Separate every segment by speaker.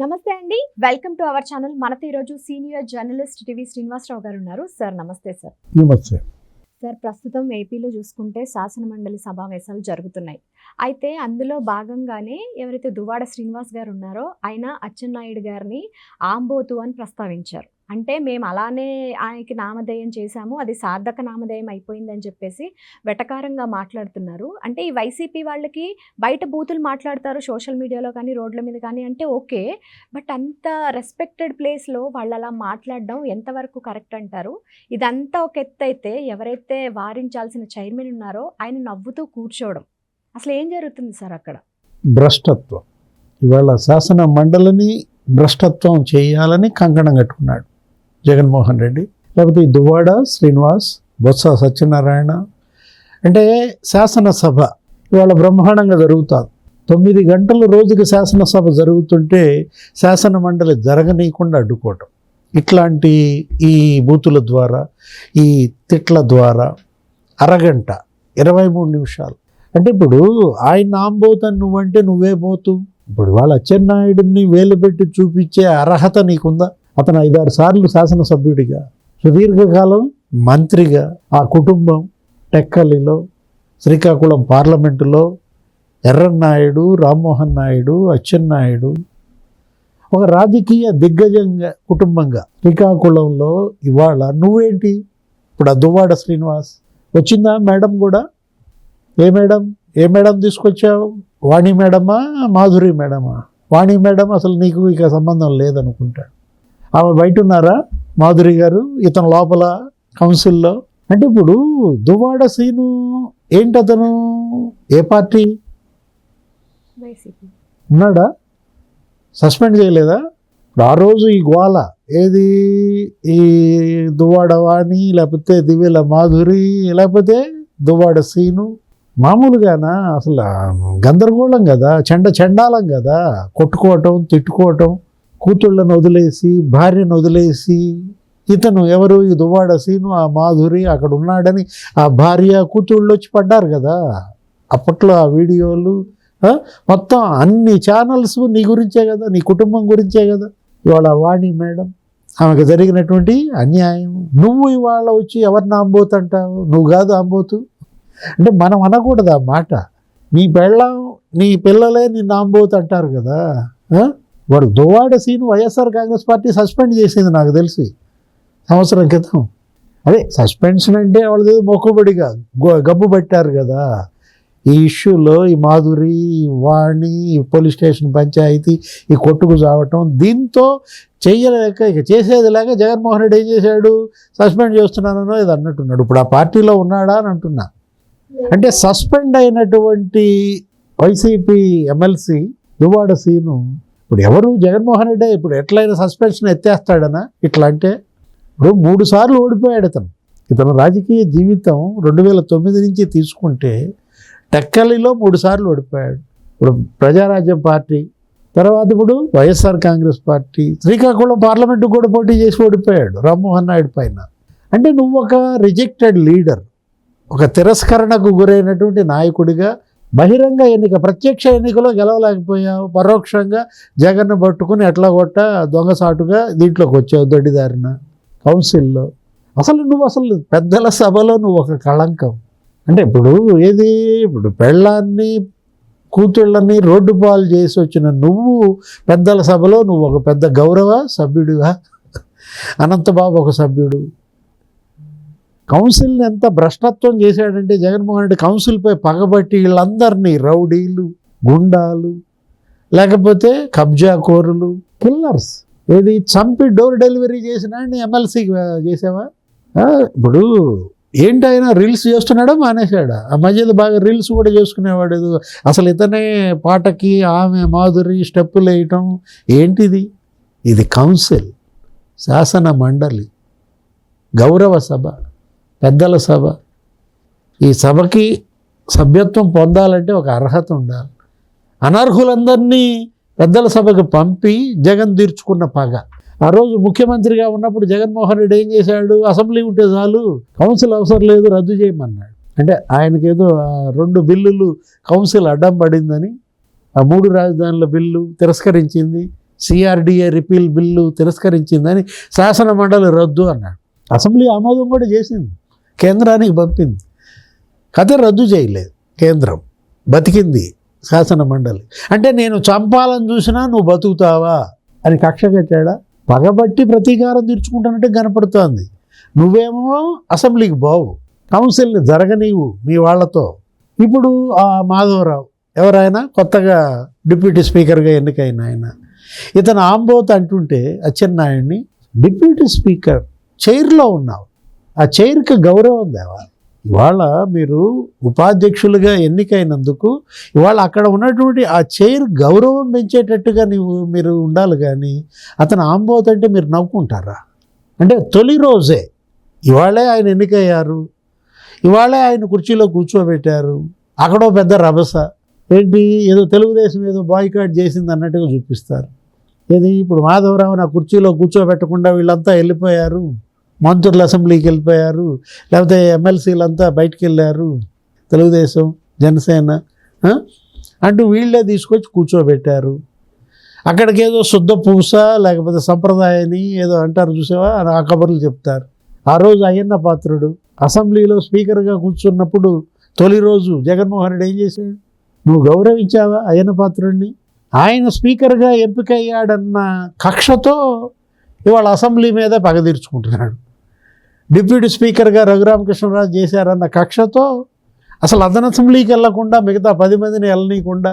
Speaker 1: నమస్తే అండి. Welcome to our channel. మనతో ఈరోజు సీనియర్ జర్నలిస్ట్ టీవీ శ్రీనివాసరావు గారు ఉన్నారు. సార్ నమస్తే సార్.
Speaker 2: నమస్తే.
Speaker 1: సార్ ప్రస్తుతం ఏపీలో చూసుకుంటే శాసనమండలి సమావేశాలు జరుగుతున్నాయి. అయితే అందులో భాగంగానే ఎవరైతే దువ్వాడ శ్రీనివాస్ గారు ఉన్నారో ఆయన అచ్చెన్నాయుడు గారిని ఆంబోతు అని ప్రస్తావించారు. అంటే మేము అలానే ఆయనకి నామధేయం చేశాము, అది సార్థక నామధేయం అయిపోయిందని చెప్పేసి వెటకారంగా మాట్లాడుతున్నారు. అంటే ఈ వైసీపీ వాళ్ళకి బయట బూతులు మాట్లాడతారు సోషల్ మీడియాలో కానీ రోడ్ల మీద కానీ, అంటే ఓకే. బట్ అంత రెస్పెక్టెడ్ ప్లేస్లో వాళ్ళు అలా మాట్లాడడం ఎంతవరకు కరెక్ట్ అంటారు? ఇదంతా ఒక ఎత్తు అయితే ఎవరైతే వారించాల్సిన చైర్మన్ ఉన్నారో ఆయన నవ్వుతూ కూర్చోవడం, అసలు ఏం జరుగుతుంది సార్ అక్కడ?
Speaker 2: భ్రష్టత్వం. ఇవాళ శాసన మండలిని భ్రష్టత్వం చేయాలని కంకణం కట్టుకున్నాడు జగన్మోహన్ రెడ్డి, లేకపోతే ఈ దువ్వాడ శ్రీనివాస్, బొత్స సత్యనారాయణ. అంటే శాసనసభ ఇవాళ బ్రహ్మాండంగా జరుగుతుంది. 9 గంటలు రోజుకి శాసనసభ జరుగుతుంటే శాసన మండలి జరగనీయకుండా అడ్డుకోవటం, ఇట్లాంటి ఈ బూతుల ద్వారా, ఈ తిట్ల ద్వారా అరగంట 23 నిమిషాలు. అంటే ఇప్పుడు ఆయన ఆంబోతని నువ్వంటే నువ్వే పోతూ, ఇప్పుడు వాళ్ళ అచ్చెన్నాయుడిని వేలు పెట్టి చూపించే అర్హత నీకుందా? అతను 5-6 సార్లు శాసనసభ్యుడిగా, సుదీర్ఘకాలం మంత్రిగా, ఆ కుటుంబం టెక్కలిలో, శ్రీకాకుళం పార్లమెంటులో ఎర్రన్నాయుడు, రామ్మోహన్ నాయుడు, అచ్చెన్నాయుడు ఒక రాజకీయ దిగ్గజంగా కుటుంబంగా శ్రీకాకుళంలో. ఇవాళ నువ్వేంటి? ఇప్పుడు ఆ దువ్వాడ శ్రీనివాస్ వచ్చిందా మేడం కూడా? ఏ మేడం తీసుకొచ్చావు? వాణి మేడమా, మాధురి మేడమా? వాణి మేడం అసలు నీకు ఇక సంబంధం లేదనుకుంటాడు. ఆమె బయట ఉన్నారా మాధురి గారు, ఇతను లోపల కౌన్సిల్లో. అంటే ఇప్పుడు దువ్వాడ సీను ఏంటి? అతను ఏ పార్టీ ఉన్నాడా? సస్పెండ్ చేయలేదా? ఆ రోజు ఈ గోల ఏది? ఈ దువ్వాడ వాణి, లేకపోతే దివ్యల మాధురి, లేకపోతే దువ్వాడ సీను. మామూలుగానా? అసలు గందరగోళం కదా, చండాలం కదా. కొట్టుకోవటం, తిట్టుకోవటం, కూతుళ్ళను వదిలేసి, భార్యను వదిలేసి. ఇతను ఎవరు? ఈ దువ్వాడ సీను, ఆ మాధురి అక్కడ ఉన్నాడని ఆ భార్య కూతుళ్ళు వచ్చి పడ్డారు కదా అప్పట్లో. ఆ వీడియోలు మొత్తం అన్ని ఛానల్స్ నీ గురించే కదా, నీ కుటుంబం గురించే కదా. ఇవాళ వాణి మేడం, ఆమెకు జరిగినటువంటి అన్యాయం. నువ్వు ఇవాళ వచ్చి ఎవరిని ఆంబోతు అంటావు? నువ్వు కాదు ఆంబోతు. అంటే మనం అనకూడదు ఆ మాట. నీ పెళ్ళం, నీ పిల్లలే నిన్ను ఆంబోతు అంటారు కదా. వాడు దువ్వాడ సీను వైఎస్ఆర్ కాంగ్రెస్ పార్టీ సస్పెండ్ చేసింది నాకు తెలిసి సంవత్సరం క్రితం. అదే సస్పెన్షన్ అంటే వాళ్ళది మొక్కుబడిగా గబ్బు పెట్టారు కదా. ఈ ఇష్యూలో ఈ మాధురి, వాణి, పోలీస్ స్టేషన్ పంచాయతీ, ఈ కొట్టుకు చావటం, దీంతో చెయ్యలేక ఇక చేసేది లేక జగన్మోహన్ రెడ్డి ఏం చేశాడు? సస్పెండ్ చేస్తున్నానో ఇది అన్నట్టున్నాడు. ఇప్పుడు ఆ పార్టీలో ఉన్నాడా అని అంటున్నా. అంటే సస్పెండ్ అయినటువంటి వైసీపీ ఎమ్మెల్సీ దువ్వాడ సీను ఇప్పుడు ఎవరు? జగన్మోహన్ రెడ్డి. ఇప్పుడు ఎట్లయినా సస్పెన్షన్ ఎత్తేస్తాడనా? ఇట్లా అంటే ఇప్పుడు 3 సార్లు ఓడిపోయాడు ఇతను రాజకీయ జీవితం 2009 నుంచి తీసుకుంటే టెక్కలిలో 3 సార్లు ఓడిపోయాడు. ఇప్పుడు ప్రజారాజ్యం పార్టీ, తర్వాత ఇప్పుడు వైఎస్ఆర్ కాంగ్రెస్ పార్టీ, శ్రీకాకుళం పార్లమెంటు కూడా పోటీ చేసి ఓడిపోయాడు రామ్మోహన్ నాయుడు పైన. అంటే నువ్వు ఒక రిజెక్టెడ్ లీడర్, ఒక తిరస్కరణకు గురైనటువంటి నాయకుడిగా బహిరంగ ఎన్నిక, ప్రత్యక్ష ఎన్నికలో గెలవలేకపోయావు. పరోక్షంగా జగన్ను పట్టుకుని ఎట్లా కొట్ట దొంగసాటుగా దీంట్లోకి వచ్చావు దొడ్డిదారిన కౌన్సిల్లో. అసలు పెద్దల సభలో నువ్వు ఒక కళంకం. అంటే ఇప్పుడు ఏది? ఇప్పుడు పెళ్ళాన్ని, కూతుళ్ళని రోడ్డు పాలు చేసి వచ్చిన నువ్వు పెద్దల సభలో నువ్వు ఒక పెద్ద గౌరవ సభ్యుడిగా, అనంతబాబు ఒక సభ్యుడు. కౌన్సిల్ని ఎంత భ్రష్టత్వం చేశాడంటే జగన్మోహన్ రెడ్డి కౌన్సిల్పై పగబట్టి వీళ్ళందరినీ రౌడీలు, గుండాలు, లేకపోతే కబ్జా కోరులు, కిల్లర్స్ ఏది చంపి డోర్ డెలివరీ చేసిన ఎమ్మెల్సీ చేసావా? ఇప్పుడు ఏంటి ఆయన రీల్స్ చేస్తున్నాడా, మానేశాడా? ఆ మధ్యలో బాగా రీల్స్ కూడా చేసుకునేవాడు. అసలు ఇతనే పాటకి ఆమె మాధురి స్టెప్పులు వేయటం ఏంటిది? ఇది కౌన్సిల్, శాసన మండలి, గౌరవ సభ, పెద్దల సభ. ఈ సభకి సభ్యత్వం పొందాలంటే ఒక అర్హత ఉండాలి. అనర్హులందరినీ పెద్దల సభకు పంపి జగన్ తీర్చుకున్న పగ. ఆ రోజు ముఖ్యమంత్రిగా ఉన్నప్పుడు జగన్మోహన్ రెడ్డి ఏం చేశాడు? అసెంబ్లీ ఉంటే చాలు, కౌన్సిల్ అవసరం లేదు, రద్దు చేయమన్నాడు. అంటే ఆయనకేదో 2 బిల్లులు కౌన్సిల్ అడ్డం పడిందని ఆ 3 రాజధానుల బిల్లు తిరస్కరించింది. సిఆర్డిఏ రిపీల్ బిల్లు తిరస్కరించిందని శాసన మండలి రద్దు అన్నాడు. అసెంబ్లీ ఆమోదం కూడా చేసింది, కేంద్రానికి పంపింది. కథ రద్దు చేయలేదు కేంద్రం, బతికింది శాసన మండలి. అంటే నేను చంపాలని చూసినా నువ్వు బతుకుతావా అని కక్ష కట్టాడా? పగబట్టి ప్రతీకారం తీర్చుకుంటానంటే కనపడుతోంది. నువ్వేమో అసెంబ్లీకి బావు, కౌన్సిల్ని జరగనీవు మీ వాళ్ళతో. ఇప్పుడు ఆ మాధవరావు ఎవరైనా కొత్తగా డిప్యూటీ స్పీకర్గా ఎన్నికైన ఆయన, ఇతను ఆంబోత్ అంటుంటే అచ్చెన్నాయుడిని, డిప్యూటీ స్పీకర్ చైర్లో ఉన్నావు, ఆ చైర్కి గౌరవం తేవాలి. ఇవాళ మీరు ఉపాధ్యక్షులుగా ఎన్నికైనందుకు ఇవాళ అక్కడ ఉన్నటువంటి ఆ చైర్ గౌరవం పెంచేటట్టుగా మీరు ఉండాలి. కానీ అతను ఆంబోత్ అంటే మీరు నవ్వుకుంటారా? అంటే తొలి రోజే ఇవాళే ఆయన ఎన్నికయ్యారు, ఇవాళే ఆయన కుర్చీలో కూర్చోబెట్టారు. అక్కడో పెద్ద రభస ఏంటి, ఏదో తెలుగుదేశం ఏదో బాయ్కాట్ చేసింది అన్నట్టుగా చూపిస్తారు. ఏది ఇప్పుడు మాధవరావుని ఆ కుర్చీలో కూర్చోబెట్టకుండా వీళ్ళంతా వెళ్ళిపోయారు, మంత్రులు అసెంబ్లీకి వెళ్ళిపోయారు, లేకపోతే ఎమ్మెల్సీలంతా బయటికి వెళ్ళారు, తెలుగుదేశం జనసేన అంటూ వీళ్ళే తీసుకొచ్చి కూర్చోబెట్టారు. అక్కడికి ఏదో శుద్ధ పూస లేకపోతే సంప్రదాయాన్ని ఏదో అంటారు చూసావా, ఆ కబుర్లు చెప్తారు. ఆ రోజు అయ్యన్న పాత్రుడు అసెంబ్లీలో స్పీకర్గా కూర్చున్నప్పుడు తొలి రోజు జగన్మోహన్ రెడ్డి ఏం చేశాడు? నువ్వు గౌరవించావా అయ్యన్న పాత్రుడిని? ఆయన స్పీకర్గా ఎంపికయ్యాడన్న కక్షతో ఇవాళ అసెంబ్లీ మీద పగ తీర్చుకుంటున్నాడు. డిప్యూటీ స్పీకర్గా రఘురామకృష్ణరాజు చేశారన్న కక్షతో అసలు అతను అసెంబ్లీకి వెళ్లకుండా మిగతా 10 మందిని వెళ్ళనీయకుండా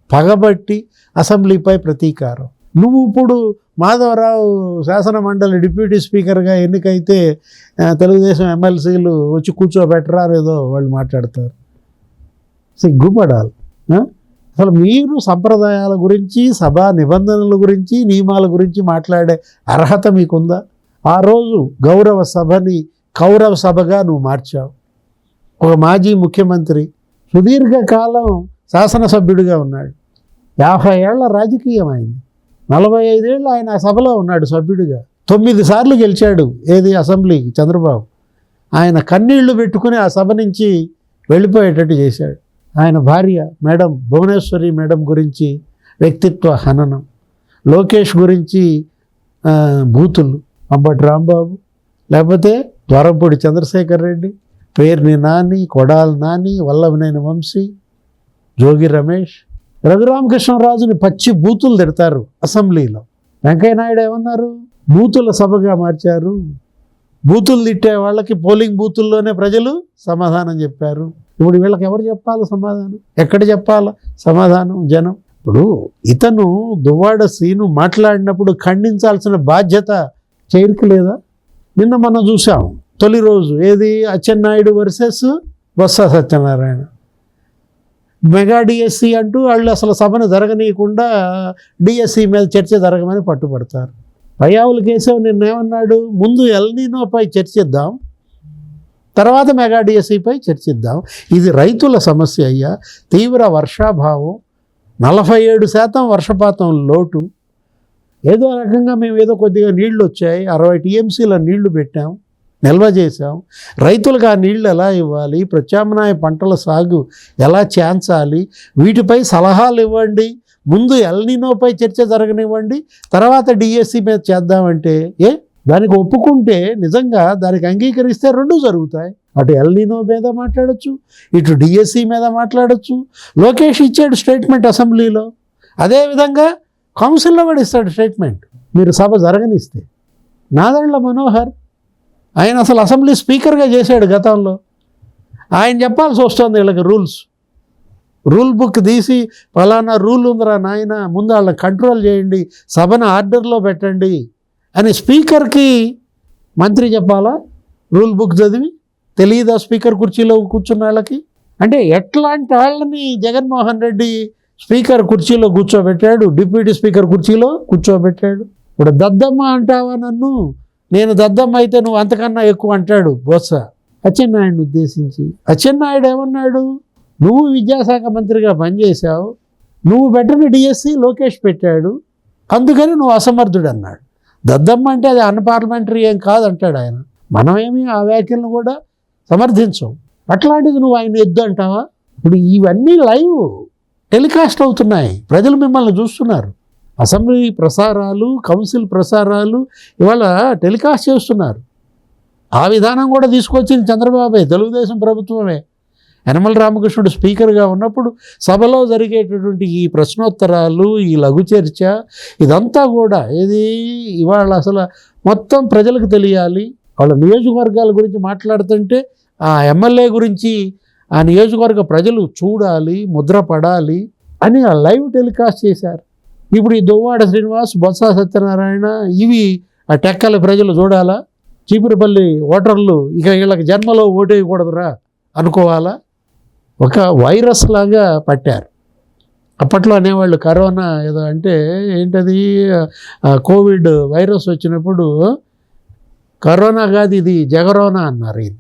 Speaker 2: పగబట్టి అసెంబ్లీపై ప్రతీకారం. నువ్వు ఇప్పుడు మాధవరావు శాసన మండలి డిప్యూటీ స్పీకర్గా ఎన్నికైతే తెలుగుదేశం ఎమ్మెల్సీలు వచ్చి కూర్చోబెట్టరా ఏదో వాళ్ళు మాట్లాడతారు. సిగ్గుపడాలి. అసలు మీరు సంప్రదాయాల గురించి, సభా నిబంధనల గురించి, నియమాల గురించి మాట్లాడే అర్హత మీకుందా? ఆ రోజు గౌరవ సభని కౌరవ సభగా నువ్వు మార్చావు. ఒక మాజీ ముఖ్యమంత్రి సుదీర్ఘకాలం శాసనసభ్యుడిగా ఉన్నాడు, 50 ఏళ్ల రాజకీయం అయింది, 45 ఏళ్ళు ఆయన ఆ సభలో ఉన్నాడు సభ్యుడిగా, 9 సార్లు గెలిచాడు ఏది అసెంబ్లీకి చంద్రబాబు. ఆయన కన్నీళ్లు పెట్టుకుని ఆ సభ నుంచి వెళ్ళిపోయేటట్టు చేశాడు. ఆయన భార్య మేడం భువనేశ్వరి మేడం గురించి వ్యక్తిత్వ హననం, లోకేష్ గురించి బూతులు, అంబటి రాంబాబు, లేకపోతే ద్వారంపూడి చంద్రశేఖర్ రెడ్డి, పేర్ని నాని, కొడాలి నాని, వల్లభనేని వంశీ, జోగి రమేష్, రఘురామకృష్ణరాజుని పచ్చి బూతులు తిడతారు అసెంబ్లీలో. వెంకయ్యనాయుడు ఏమన్నారు? బూతుల సభగా మార్చారు. బూతులు తిట్టే వాళ్ళకి పోలింగ్ బూతుల్లోనే ప్రజలు సమాధానం చెప్పారు. ఇప్పుడు వీళ్ళకి ఎవరు చెప్పాలి సమాధానం? ఎక్కడ చెప్పాలి సమాధానం? జనం. ఇప్పుడు ఇతను దువ్వాడ సీను మాట్లాడినప్పుడు ఖండించాల్సిన బాధ్యత చైర్కి లేదా? నిన్న మనం చూసాం తొలి రోజు ఏది, Atchannaidu versus Botsa Satyanarayana, mega DSC అంటూ వాళ్ళు అసలు సభను జరగనీయకుండా డిఎస్సి మీద చర్చ జరగమని పట్టుబడతారు. పయ్యావుల కేశవ్ నిన్నేమన్నాడు? ముందు ఎల్నినోపై చర్చిద్దాం, తర్వాత మెగా డిఎస్సిపై చర్చిద్దాం. ఇది రైతుల సమస్య అయ్యా. తీవ్ర వర్షాభావం, 47% వర్షపాతం లోటు. ఏదో రకంగా మేము ఏదో కొద్దిగా నీళ్లు వచ్చాయి, 60 టీఎంసీల నీళ్లు పెట్టాం, నిల్వ చేసాం. రైతులకు ఆ నీళ్లు ఎలా ఇవ్వాలి, ప్రత్యామ్నాయ పంటల సాగు ఎలా చేయించాలి, వీటిపై సలహాలు ఇవ్వండి. ముందు ఎల్నినోపై చర్చ జరగనివ్వండి, తర్వాత డిఎస్సి మీద చేద్దామంటే దానికి ఒప్పుకుంటే, నిజంగా దానికి అంగీకరిస్తే రెండూ జరుగుతాయి. అటు ఎల్నినో మీద మాట్లాడచ్చు, ఇటు డిఎస్సి మీద మాట్లాడచ్చు. లోకేష్ ఇచ్చాడు స్టేట్మెంట్ అసెంబ్లీలో, అదేవిధంగా కౌన్సిల్లో కూడా ఇస్తాడు స్టేట్మెంట్ మీరు సభ జరగనిస్తే. నాదెండ్ల మనోహర్ ఆయన అసలు అసెంబ్లీ స్పీకర్గా చేశాడు గతంలో. ఆయన చెప్పాల్సి వస్తుంది వీళ్ళకి రూల్ బుక్ తీసి ఫలానా రూల్ ఉందిరా నాయన, ముందు వాళ్ళని కంట్రోల్ చేయండి, సభను ఆర్డర్లో పెట్టండి అని స్పీకర్కి మంత్రి చెప్పాలా? రూల్ బుక్ చదివి తెలియదా స్పీకర్ కుర్చీలో కూర్చున్న వాళ్ళకి? అంటే ఎట్లాంటి వాళ్ళని జగన్మోహన్ రెడ్డి స్పీకర్ కుర్చీలో కూర్చోబెట్టాడు, డిప్యూటీ స్పీకర్ కుర్చీలో కూర్చోబెట్టాడు. ఇప్పుడు దద్దమ్మ అంటావా నన్ను, నేను దద్దమ్మ అయితే నువ్వు అంతకన్నా ఎక్కువ అంటాడు బొత్స అచ్చెన్నాయుడిని ఉద్దేశించి. అచ్చెన్నాయుడు ఏమన్నాడు? నువ్వు విద్యాశాఖ మంత్రిగా పనిచేశావు, నువ్వు పెట్టని డిఎస్సి లోకేష్ పెట్టాడు, అందుకని నువ్వు అసమర్థుడు అన్నాడు. దద్దమ్మ అంటే అది అన్పార్లమెంటరీ ఏం కాదు అంటాడు ఆయన. మనమేమి ఆ వ్యాఖ్యలను కూడా సమర్థించం. అట్లాంటిది నువ్వు ఆయన ఎద్దు అంటావా? ఇప్పుడు ఇవన్నీ లైవ్ టెలికాస్ట్ అవుతున్నాయి, ప్రజలు మిమ్మల్ని చూస్తున్నారు. అసెంబ్లీ ప్రసారాలు, కౌన్సిల్ ప్రసారాలు ఇవాళ టెలికాస్ట్ చేస్తున్నారు. ఆ విధానం కూడా తీసుకొచ్చింది చంద్రబాబే, తెలుగుదేశం ప్రభుత్వమే. యనమల రామకృష్ణుడు స్పీకర్గా ఉన్నప్పుడు సభలో జరిగేటటువంటి ఈ ప్రశ్నోత్తరాలు, ఈ లఘు చర్చ, ఇదంతా కూడా ఏది ఇవాళ అసలు మొత్తం ప్రజలకు తెలియాలి. వాళ్ళ నియోజకవర్గాల గురించి మాట్లాడుతుంటే ఆ ఎమ్మెల్యే గురించి ఆ నియోజకవర్గ ప్రజలు చూడాలి, ముద్రపడాలి అని ఆ లైవ్ టెలికాస్ట్ చేశారు. ఇప్పుడు ఈ దువ్వాడ శ్రీనివాస్, బొత్స సత్యనారాయణ ఇవి ఆ టెక్కల ప్రజలు చూడాలా? చీపురుపల్లి ఓటర్లు ఇక వీళ్ళకి జన్మలో ఓటేయకూడదురా అనుకోవాలా? ఒక వైరస్ లాగా పట్టారు. అప్పట్లో అనేవాళ్ళు కరోనా ఏదో అంటే ఏంటది, కోవిడ్ వైరస్ వచ్చినప్పుడు కరోనా కాదు ఇది జగరోనా అన్నారు. ఇది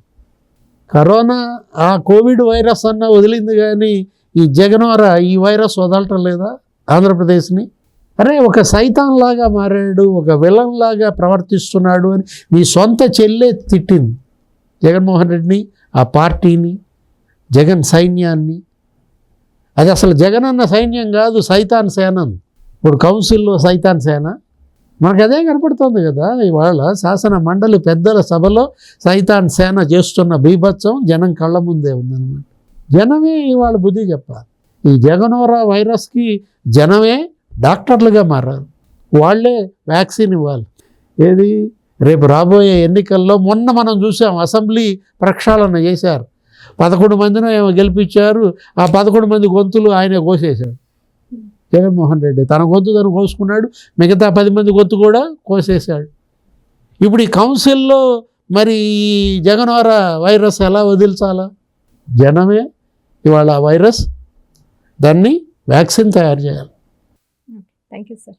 Speaker 2: కరోనా ఆ కోవిడ్ వైరస్ అన్న వదిలింది, కానీ ఈ జగనోర ఈ వైరస్ వదలటం లేదా ఆంధ్రప్రదేశ్ని? అరే ఒక సైతాన్ లాగా మారాడు, ఒక విలన్ లాగా ప్రవర్తిస్తున్నాడు అని నీ సొంత చెల్లె తిట్టింది జగన్మోహన్ రెడ్డిని, ఆ పార్టీని, జగన్ సైన్యాన్ని. అది అసలు జగన్ అన్న సైన్యం కాదు, సైతాన్ సేన. ఇప్పుడు కౌన్సిల్లో సైతాన్ సేన మనకు అదే కనపడుతుంది కదా. ఇవాళ శాసన మండలి పెద్దల సభలో సైతాన్ సేన చేస్తున్న బీభత్సం జనం కళ్ళ ముందే ఉందన్నమాట. జనమే ఇవాళ బుద్ధి చెప్పాలి. ఈ జగనోరా వైరస్కి జనమే డాక్టర్లుగా మారారు, వాళ్ళే వ్యాక్సిన్ ఇవ్వాలి. ఏది రేపు రాబోయే ఎన్నికల్లో మొన్న మనం చూసాం, అసెంబ్లీ ప్రక్షాళన చేశారు, 11 మందిని ఏమో గెలిపించారు. ఆ 11 మంది గొంతులు ఆయనే కోసేశాడు జగన్మోహన్ రెడ్డి. తన గొంతు తను కోసుకున్నాడు, మిగతా 10 మంది గొంతు కూడా కోసేశాడు. ఇప్పుడు ఈ కౌన్సిల్లో మరి జగనోర వైరస్ ఎలా వదిల్చాలా? జనమే ఇవాళ వైరస్, దాన్ని వ్యాక్సిన్ తయారు చేయాలి.
Speaker 1: Thank you sir.